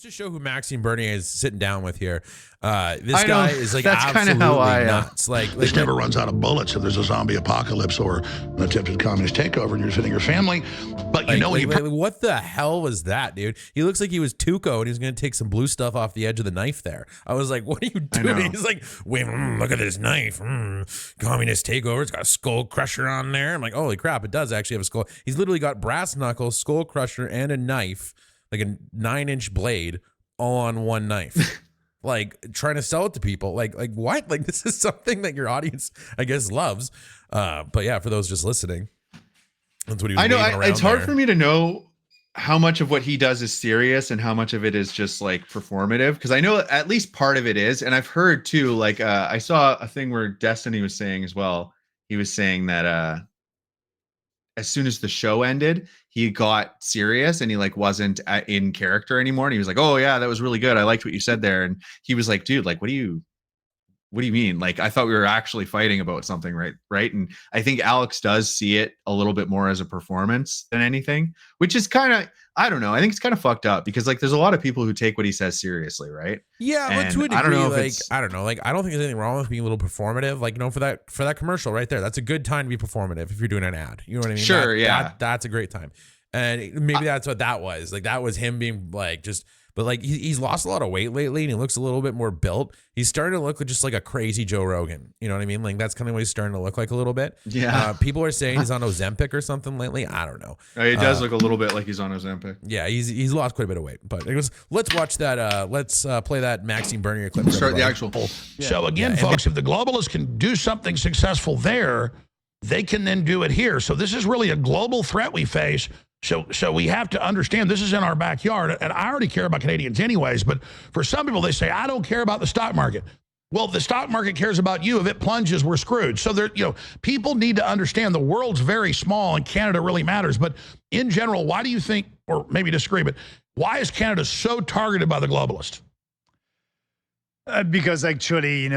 To show who Maxime Bernier is sitting down with here, this I guy know, is like that's absolutely kinda how I, nuts. This never runs out of bullets if there's a zombie apocalypse or an attempted communist takeover and you're defending your family. But you know when you what the hell was that, dude? He looks like he was Tuco and he's going to take some blue stuff off the edge of the knife there. I was like, what are you doing? He's like, wait, look at this knife. Communist takeover. It's got a skull crusher on there. I'm like, holy crap, it does actually have a skull. He's literally got brass knuckles, skull crusher, and a knife, like a 9-inch blade, all on one knife. Like trying to sell it to people. Like what? Like this is something that your audience, I guess, loves. But yeah, for those just listening, that's what he was. I know it's hard there. for me to know how much of what he does is serious and how much of it is just like performative, because I know at least part of it is. And I've heard too, like I saw a thing where Destiny was saying as well. He was saying that as soon as the show ended, he got serious and he like wasn't in character anymore. And he was like, "Oh yeah, that was really good. I liked what you said there." And he was like, "Dude, like, what do you mean? Like, I thought we were actually fighting about something, right?" And I think Alex does see it a little bit more as a performance than anything, which is kind of, I don't know. I think it's kind of fucked up because like there's a lot of people who take what he says seriously, right? Yeah, and but to a degree, I don't know like I don't know, like I don't think there's anything wrong with being a little performative. Like, you know, for that commercial right there, that's a good time to be performative if you're doing an ad. You know what I mean? Sure, yeah. That's a great time. And maybe that's what that was. Like that was him being like just. But like he's lost a lot of weight lately and he looks a little bit more built. He's starting to look just like a crazy Joe Rogan. You know what I mean? Like that's kind of what he's starting to look like a little bit. Yeah. People are saying he's on Ozempic or something lately. I don't know. He does look a little bit like he's on Ozempic. Yeah, he's lost quite a bit of weight. But let's watch that. Let's play that Maxime Bernier clip. Start the actual. Yeah. So again, folks, if the globalists can do something successful there, they can then do it here. So this is really a global threat we face. So we have to understand this is in our backyard, and I already care about Canadians anyways, but for some people, they say, I don't care about the stock market. Well, the stock market cares about you. If it plunges, we're screwed. So there, people need to understand the world's very small and Canada really matters. But in general, why do you think, or maybe disagree, but why is Canada so targeted by the globalists? Because actually,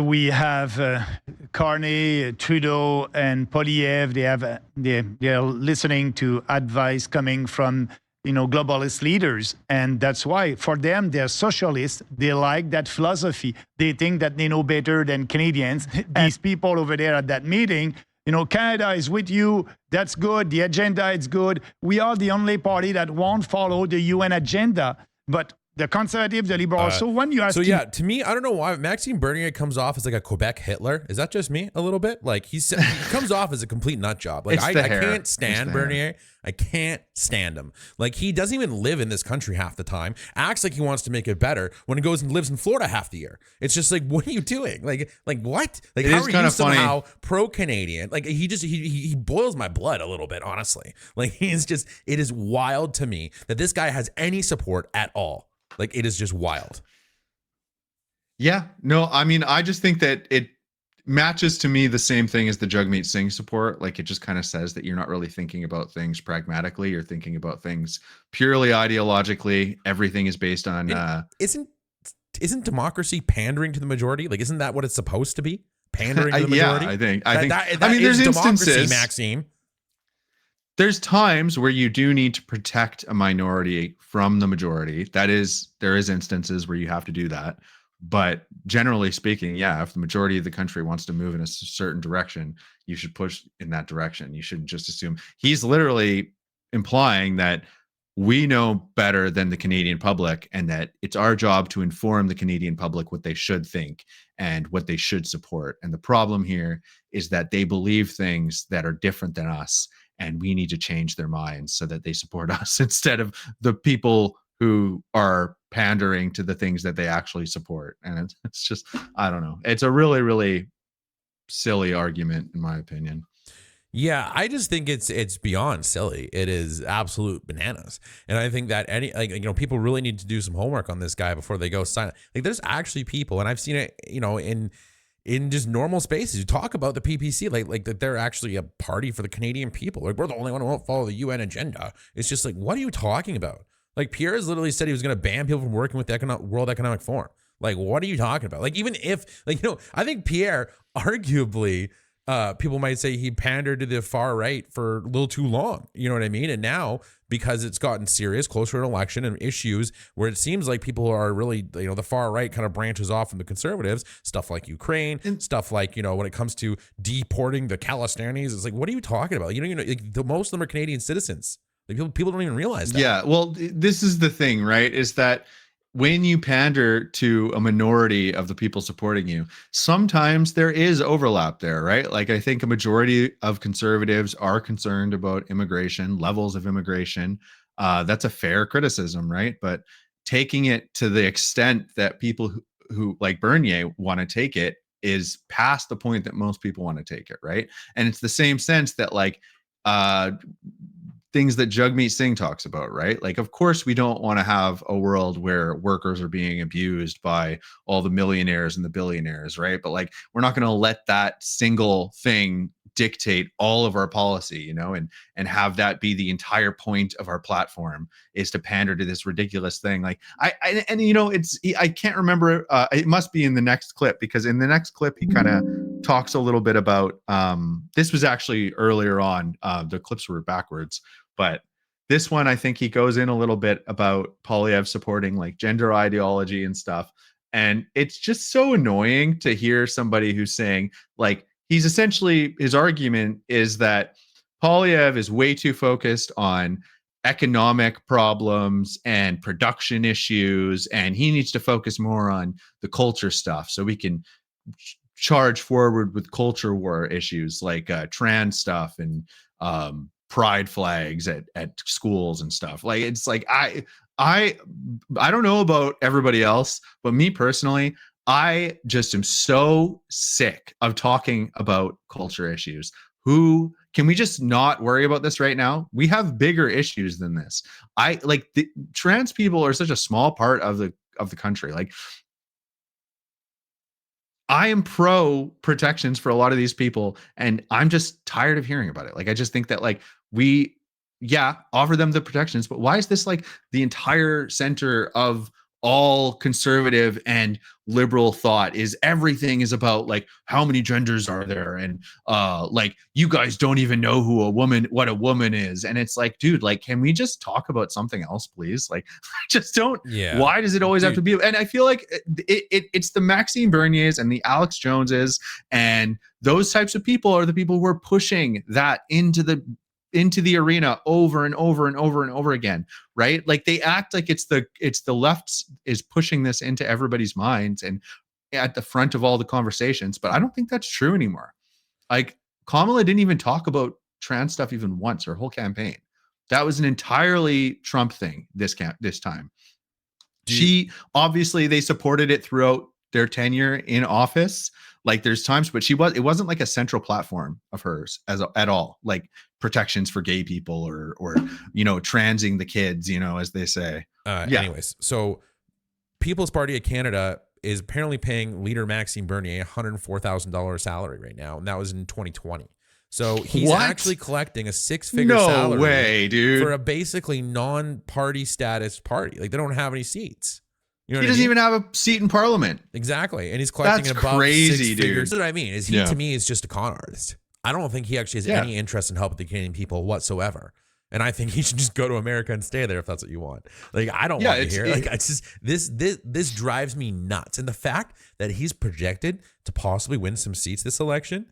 we have Carney, Trudeau, and Poilievre. They're listening to advice coming from globalist leaders, and that's why for them they're socialists. They like that philosophy. They think that they know better than Canadians. These people over there at that meeting. Canada is with you. That's good. The agenda is good. We are the only party that won't follow the UN agenda, but the conservative, the liberal. So when you ask, to me, I don't know why Maxime Bernier comes off as like a Quebec Hitler. Is that just me a little bit? Like he comes off as a complete nut job. Like I can't stand Bernier. I can't stand him. Like he doesn't even live in this country half the time. Acts like he wants to make it better when he goes and lives in Florida half the year. It's just like, what are you doing? Like what? Like how are you somehow pro-Canadian? Like he boils my blood a little bit, honestly. Like it is wild to me that this guy has any support at all. Like it is just wild. Yeah, no, I mean, I just think that it matches to me the same thing as the Jagmeet Singh support. Like it just kind of says that you're not really thinking about things pragmatically. You're thinking about things purely ideologically. Everything is based on. Isn't democracy pandering to the majority? Like, isn't that what it's supposed to be? Pandering to the majority? Yeah, I think. I mean, there's instances, Maxime. There's times where you do need to protect a minority from the majority. There is instances where you have to do that. But generally speaking, yeah, if the majority of the country wants to move in a certain direction, you should push in that direction. You shouldn't just assume. He's literally implying that we know better than the Canadian public and that it's our job to inform the Canadian public what they should think and what they should support. And the problem here is that they believe things that are different than us. And we need to change their minds so that they support us instead of the people who are pandering to the things that they actually support. And it's just, I don't know. It's a really, really silly argument, in my opinion. Yeah, I just think it's beyond silly. It is absolute bananas. And I think that people really need to do some homework on this guy before they go sign. Like there's actually people, and I've seen it, in just normal spaces, you talk about the PPC, like that they're actually a party for the Canadian people. Like we're the only one who won't follow the UN agenda. It's just like, what are you talking about? Like Pierre has literally said he was going to ban people from working with the World Economic Forum. Like, what are you talking about? Like, even if, I think Pierre arguably people might say he pandered to the far right for a little too long. You know what I mean? And now, because it's gotten serious, closer to an election and issues where it seems like people are really, the far right kind of branches off from the conservatives, stuff like Ukraine, stuff like, when it comes to deporting the Palestinians, it's like, what are you talking about? Most of them are Canadian citizens. Like, people don't even realize that. Yeah. Well, this is the thing, right? Is that when you pander to a minority of the people supporting you, sometimes there is overlap there, right? Like, I think a majority of conservatives are concerned about immigration, levels of immigration. That's a fair criticism, right? But taking it to the extent that people who like Bernier want to take it is past the point that most people want to take it, right? And it's the same sense that like things that Jagmeet Singh talks about, right? Like, of course, we don't want to have a world where workers are being abused by all the millionaires and the billionaires, right? But like, we're not going to let that single thing dictate all of our policy, and have that be the entire point of our platform is to pander to this ridiculous thing. Like, I can't remember. It must be in the next clip, because in the next clip he kind of talks a little bit about. This was actually earlier on. The clips were backwards. But this one, I think he goes in a little bit about Poilievre supporting like gender ideology and stuff. And it's just so annoying to hear somebody who's saying, like, his argument is that Poilievre is way too focused on economic problems and production issues, and he needs to focus more on the culture stuff so we can charge forward with culture war issues like trans stuff and pride flags at schools and stuff. Like, it's like, I don't know about everybody else, but me personally, I just am so sick of talking about culture issues. Can we just not worry about this right now? We have bigger issues than this. The trans people are such a small part of the country. Like, I am pro protections for a lot of these people, and I'm just tired of hearing about it. Like, I just think that like offer them the protections, but why is this like the entire center of all conservative and liberal thought? Is everything is about like how many genders are there, and like, you guys don't even know what a woman is. And it's like, dude, like, can we just talk about something else, please? Like, I just don't. Yeah. Why does it always have to be? And I feel like it's the Maxime Berniers and the Alex Joneses and those types of people are the people who are pushing that into the arena over and over and over and over again, right? Like, they act like it's the left is pushing this into everybody's minds and at the front of all the conversations, but I don't think that's true anymore. Like, Kamala didn't even talk about trans stuff even once her whole campaign. That was an entirely Trump thing this time. Obviously they supported it throughout their tenure in office. Like, there's times, but it wasn't like a central platform of hers at all. Like, protections for gay people or transing the kids, as they say. Anyways, so People's Party of Canada is apparently paying leader Maxime Bernier $104,000 salary right now, and that was in 2020. So he's actually collecting a six-figure salary. No way, dude. For a basically non-party status party. Like, they don't have any seats. He doesn't even have a seat in Parliament. Exactly. And he's collecting That's above crazy, six figures. dude. That's what I mean. To me, is just a con artist. I don't think he actually has any interest in helping the Canadian people whatsoever. And I think he should just go to America and stay there if that's what you want. Like, I don't want to hear. Like, it's just this drives me nuts. And the fact that he's projected to possibly win some seats this election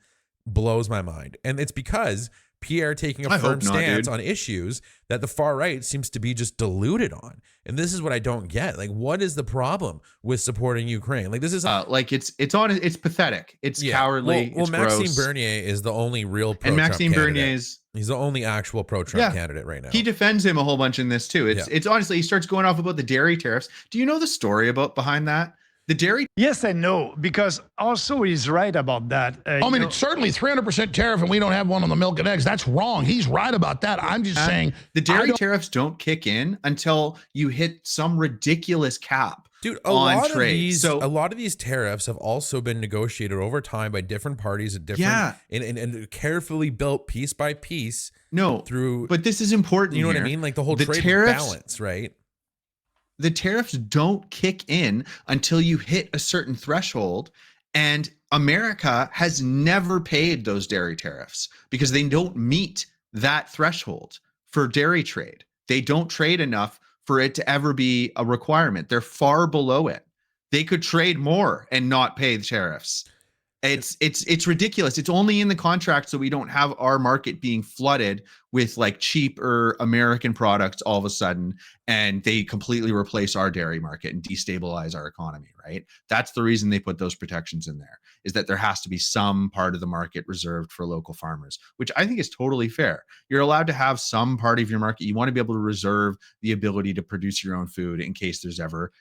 blows my mind. And it's because Pierre taking a firm stance on issues that the far right seems to be just deluded on. And this is what I don't get. Like, what is the problem with supporting Ukraine? Like, this is it's pathetic. It's cowardly. Well, it's Maxime gross. Bernier is the only real pro-Trump and Maxime candidate. Bernier's He's the only actual pro-Trump candidate right now. He defends him a whole bunch in this too. It's honestly, he starts going off about the dairy tariffs. Do you know the story behind that? The dairy. Yes and no, because also he's right about that. It's certainly 300% tariff and we don't have one on the milk and eggs. That's wrong. He's right about that. I'm just saying. The dairy tariffs don't kick in until you hit some ridiculous cap. Dude, a lot of these tariffs have also been negotiated over time by different parties at different and carefully built piece by piece. But this is important. You know what I mean? Like the whole trade balance, right? The tariffs don't kick in until you hit a certain threshold. And America has never paid those dairy tariffs because they don't meet that threshold for dairy trade. They don't trade enough for it to ever be a requirement. They're far below it. They could trade more and not pay the tariffs. It's ridiculous. It's only in the contract so we don't have our market being flooded with like cheaper American products all of a sudden, and they completely replace our dairy market and destabilize our economy, right? That's the reason they put those protections in there, is that there has to be some part of the market reserved for local farmers, which I think is totally fair. You're allowed to have some part of your market. You want to be able to reserve the ability to produce your own food in case there's ever,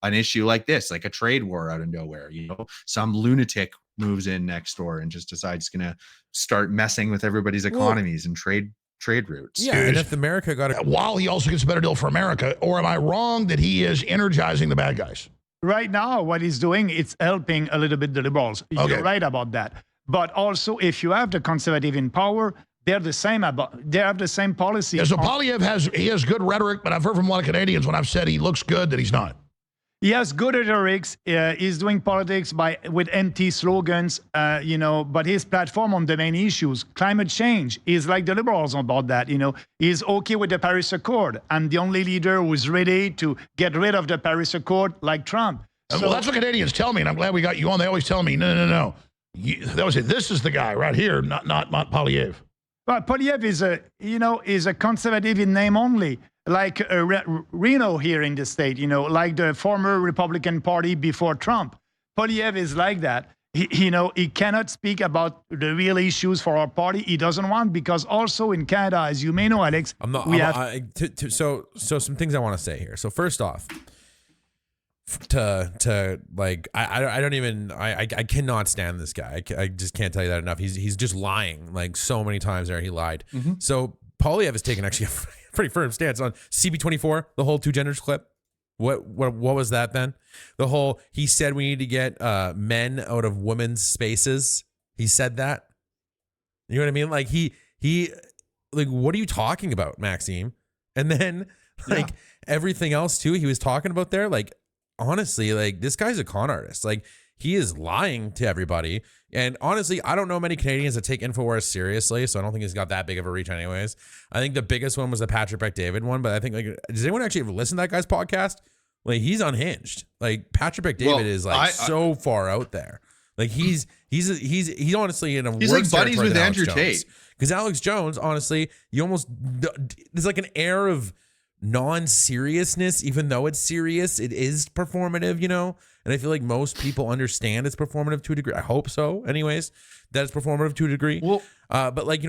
an issue like this, like a trade war out of nowhere, some lunatic moves in next door and just decides going to start messing with everybody's economies and trade routes. Yeah, and if America got it, while he also gets a better deal for America, or am I wrong that he is energizing the bad guys? Right now, what he's doing, it's helping a little bit the liberals. Okay. You're right about that. But also, if you have the conservative in power, they have the same policy. Yeah, so Poilievre has good rhetoric, but I've heard from a lot of Canadians when I've said he looks good that he's not. He has good rhetoric. He's doing politics with empty slogans, but his platform on the main issues, climate change, is like the liberals about that. He's okay with the Paris Accord. I'm the only leader who's ready to get rid of the Paris Accord like Trump. Well, that's what Canadians tell me, and I'm glad we got you on. They always tell me, no. They always say, this is the guy right here, not Poilievre. But Poilievre is a conservative in name only. Like Reno here in the state, like the former Republican Party before Trump. Poilievre is like that. He cannot speak about the real issues for our party. He doesn't want, because also in Canada, as you may know, Alex, so some things I want to say here. So first off, I cannot stand this guy. I just can't tell you that enough. He's just lying like so many times there. He lied. Mm-hmm. So Poilievre has taken actually a pretty firm stance on CB24, the whole two genders clip. What was that then? The whole, he said we need to get men out of women's spaces. He said that. You know what I mean? Like he what are you talking about, Maxime? And then everything else too he was talking about there, like honestly, like this guy's a con artist. Like he is lying to everybody. And honestly, I don't know many Canadians that take InfoWars seriously, so I don't think he's got that big of a reach anyways. I think the biggest one was the Patrick Bet-David one, but I think, does anyone actually ever listen to that guy's podcast? Like, he's unhinged. Like, Patrick Bet-David is so far out there. Like, he's honestly in a he's like buddies with Andrew Tate. Because Alex Jones, honestly, there's like an air of non-seriousness, even though it's serious. It is performative, and I feel like most people understand it's performative to a degree. I hope so anyways, that it's performative to a degree. Well, but like,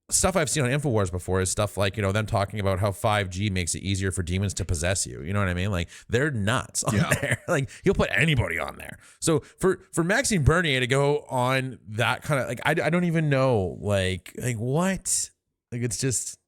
stuff I've seen on InfoWars before is stuff like, them talking about how 5G makes it easier for demons to possess you. You know what I mean? Like, they're nuts on there. Like, he'll put anybody on there. So for Maxime Bernier to go on that kind of, like, I don't even know, like what? Like, it's just,